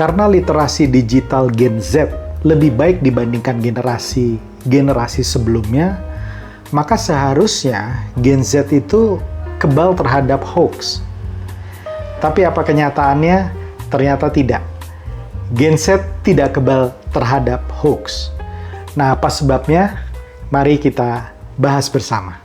Karena literasi digital Gen Z lebih baik dibandingkan generasi sebelumnya, maka seharusnya Gen Z itu kebal terhadap hoax. Tapi apa kenyataannya? Ternyata tidak. Gen Z tidak kebal terhadap hoax. Nah, apa sebabnya? Mari kita bahas bersama.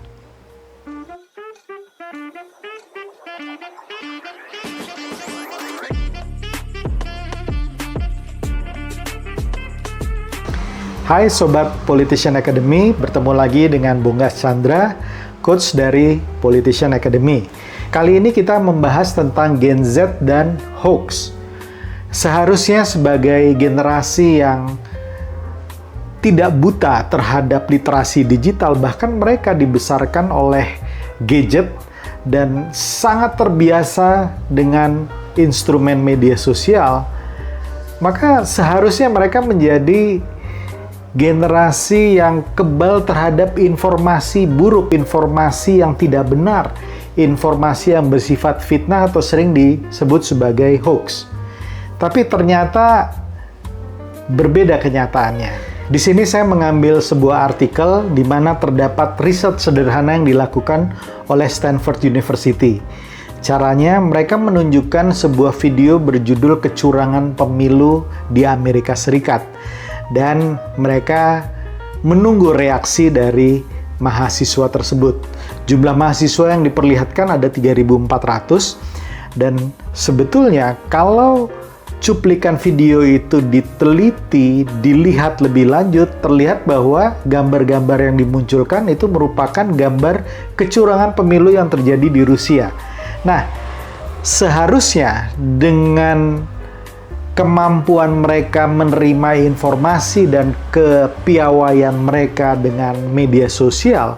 Hai Sobat Politician Academy, bertemu lagi dengan Bunggas Chandra, Coach dari Politician Academy. Kali ini kita membahas tentang Gen Z dan hoax. Seharusnya sebagai generasi yang tidak buta terhadap literasi digital, bahkan mereka dibesarkan oleh gadget dan sangat terbiasa dengan instrumen media sosial, maka seharusnya mereka menjadi generasi yang kebal terhadap informasi buruk, informasi yang tidak benar, informasi yang bersifat fitnah atau sering disebut sebagai hoax. Tapi ternyata berbeda kenyataannya. Di sini saya mengambil sebuah artikel di mana terdapat riset sederhana yang dilakukan oleh Stanford University. Caranya mereka menunjukkan sebuah video berjudul kecurangan pemilu di Amerika Serikat. Dan mereka menunggu reaksi dari mahasiswa tersebut. Jumlah mahasiswa yang diperlihatkan ada 3.400, dan sebetulnya kalau cuplikan video itu diteliti, dilihat lebih lanjut, terlihat bahwa gambar-gambar yang dimunculkan itu merupakan gambar kecurangan pemilu yang terjadi di Rusia. Nah, seharusnya dengan kemampuan mereka menerima informasi dan kepiawaian mereka dengan media sosial,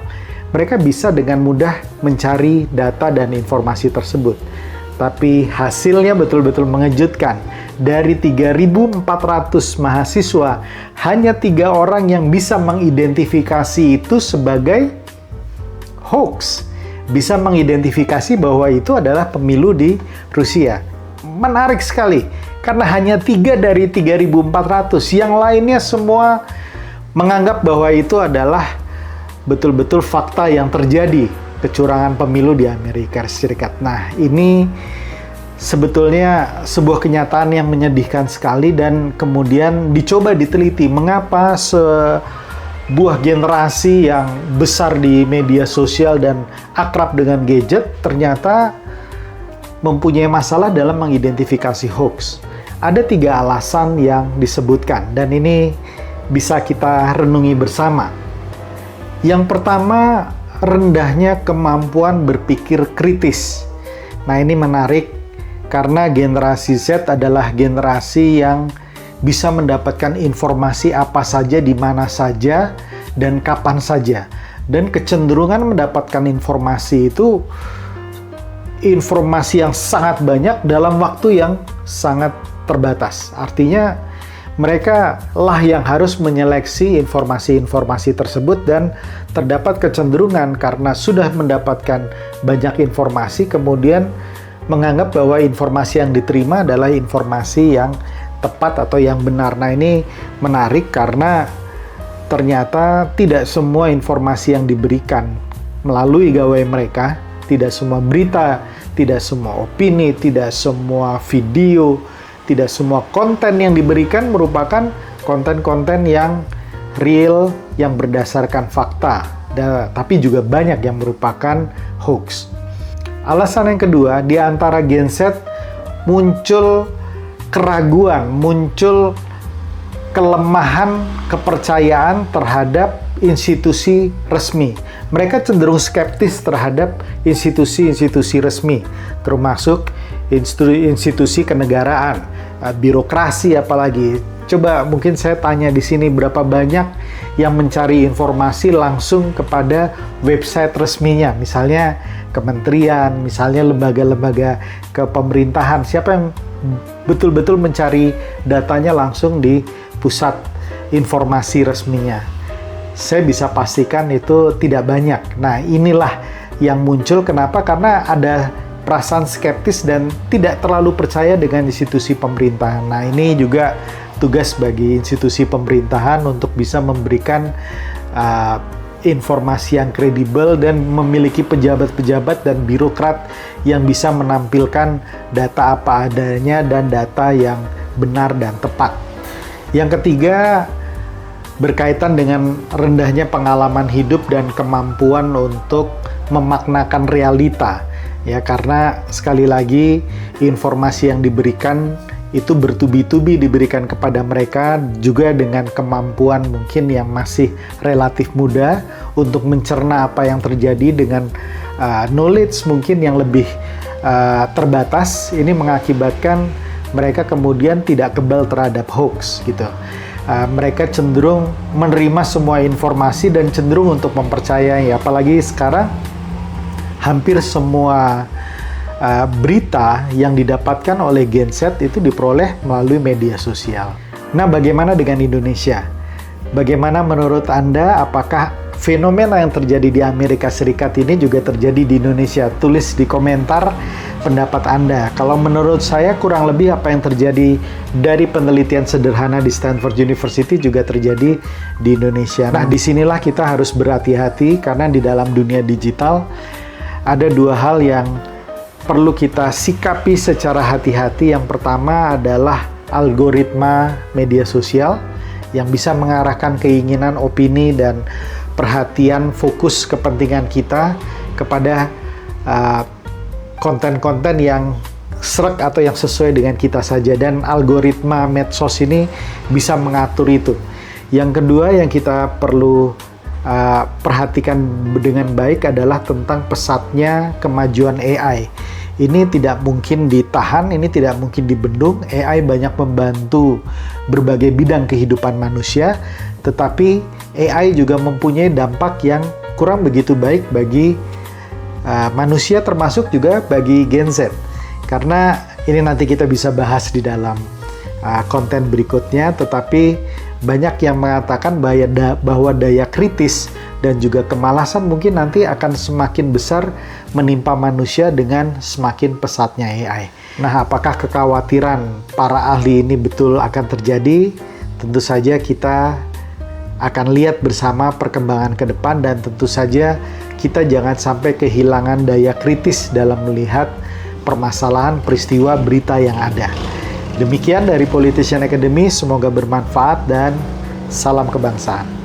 mereka bisa dengan mudah mencari data dan informasi tersebut. Tapi hasilnya betul-betul mengejutkan. Dari 3.400 mahasiswa, hanya 3 orang yang bisa mengidentifikasi itu sebagai hoax. Bisa mengidentifikasi bahwa itu adalah pemilu di Rusia. Menarik sekali. Karena hanya 3 dari 3.400, yang lainnya semua menganggap bahwa itu adalah betul-betul fakta yang terjadi, kecurangan pemilu di Amerika Serikat. Nah, ini sebetulnya sebuah kenyataan yang menyedihkan sekali dan kemudian dicoba diteliti mengapa sebuah generasi yang besar di media sosial dan akrab dengan gadget ternyata mempunyai masalah dalam mengidentifikasi hoax. Ada 3 alasan yang disebutkan dan ini bisa kita renungi bersama. Yang pertama, rendahnya kemampuan berpikir kritis. Nah, ini menarik karena generasi Z adalah generasi yang bisa mendapatkan informasi apa saja, di mana saja, dan kapan saja. Dan kecenderungan mendapatkan informasi itu informasi yang sangat banyak dalam waktu yang sangat terbatas. Artinya mereka lah yang harus menyeleksi informasi-informasi tersebut dan terdapat kecenderungan karena sudah mendapatkan banyak informasi kemudian menganggap bahwa informasi yang diterima adalah informasi yang tepat atau yang benar. Nah, ini menarik karena ternyata tidak semua informasi yang diberikan melalui gawai mereka, tidak semua berita, tidak semua opini, tidak semua video, tidak semua konten yang diberikan merupakan konten-konten yang real, yang berdasarkan fakta. Tapi juga banyak yang merupakan hoax. Alasan yang kedua, di antara Gen Z muncul keraguan, muncul kelemahan kepercayaan terhadap institusi resmi. Mereka cenderung skeptis terhadap institusi-institusi resmi, termasuk institusi kenegaraan, birokrasi apalagi. Coba mungkin saya tanya di sini berapa banyak yang mencari informasi langsung kepada website resminya, misalnya kementerian, misalnya lembaga-lembaga kepemerintahan. Siapa yang betul-betul mencari datanya langsung di pusat informasi resminya? Saya bisa pastikan itu tidak banyak. Nah, inilah yang muncul. Kenapa? Karena ada perasaan skeptis dan tidak terlalu percaya dengan institusi pemerintahan. Nah, ini juga tugas bagi institusi pemerintahan untuk bisa memberikan informasi yang kredibel dan memiliki pejabat-pejabat dan birokrat yang bisa menampilkan data apa adanya dan data yang benar dan tepat. Yang ketiga, berkaitan dengan rendahnya pengalaman hidup dan kemampuan untuk memaknakan realita. Ya, karena sekali lagi informasi yang diberikan itu bertubi-tubi diberikan kepada mereka juga dengan kemampuan mungkin yang masih relatif muda untuk mencerna apa yang terjadi dengan knowledge mungkin yang lebih terbatas. Ini mengakibatkan mereka kemudian tidak kebal terhadap hoax gitu. Mereka cenderung menerima semua informasi dan cenderung untuk mempercayai, apalagi sekarang hampir semua berita yang didapatkan oleh Gen Z itu diperoleh melalui media sosial. Nah, bagaimana dengan Indonesia? Bagaimana menurut Anda, apakah fenomena yang terjadi di Amerika Serikat ini juga terjadi di Indonesia? Tulis di komentar pendapat Anda. Kalau menurut saya kurang lebih apa yang terjadi dari penelitian sederhana di Stanford University juga terjadi di Indonesia. Nah, disinilah kita harus berhati-hati karena di dalam dunia digital ada dua hal yang perlu kita sikapi secara hati-hati. Yang pertama adalah algoritma media sosial yang bisa mengarahkan keinginan, opini, dan perhatian fokus kepentingan kita kepada konten-konten yang sreg atau yang sesuai dengan kita saja, dan algoritma medsos ini bisa mengatur itu. Yang kedua yang kita perlu perhatikan dengan baik adalah tentang pesatnya kemajuan AI. Ini tidak mungkin ditahan, ini tidak mungkin dibendung. AI banyak membantu berbagai bidang kehidupan manusia, tetapi AI juga mempunyai dampak yang kurang begitu baik bagi manusia, termasuk juga bagi Gen Z. Karena ini nanti kita bisa bahas di dalam konten berikutnya, tetapi banyak yang mengatakan bahwa daya kritis dan juga kemalasan mungkin nanti akan semakin besar menimpa manusia dengan semakin pesatnya AI. Nah, apakah kekhawatiran para ahli ini betul akan terjadi? Tentu saja kita akan lihat bersama perkembangan ke depan, dan tentu saja kita jangan sampai kehilangan daya kritis dalam melihat permasalahan peristiwa berita yang ada. Demikian dari Politician Academy, semoga bermanfaat dan salam kebangsaan.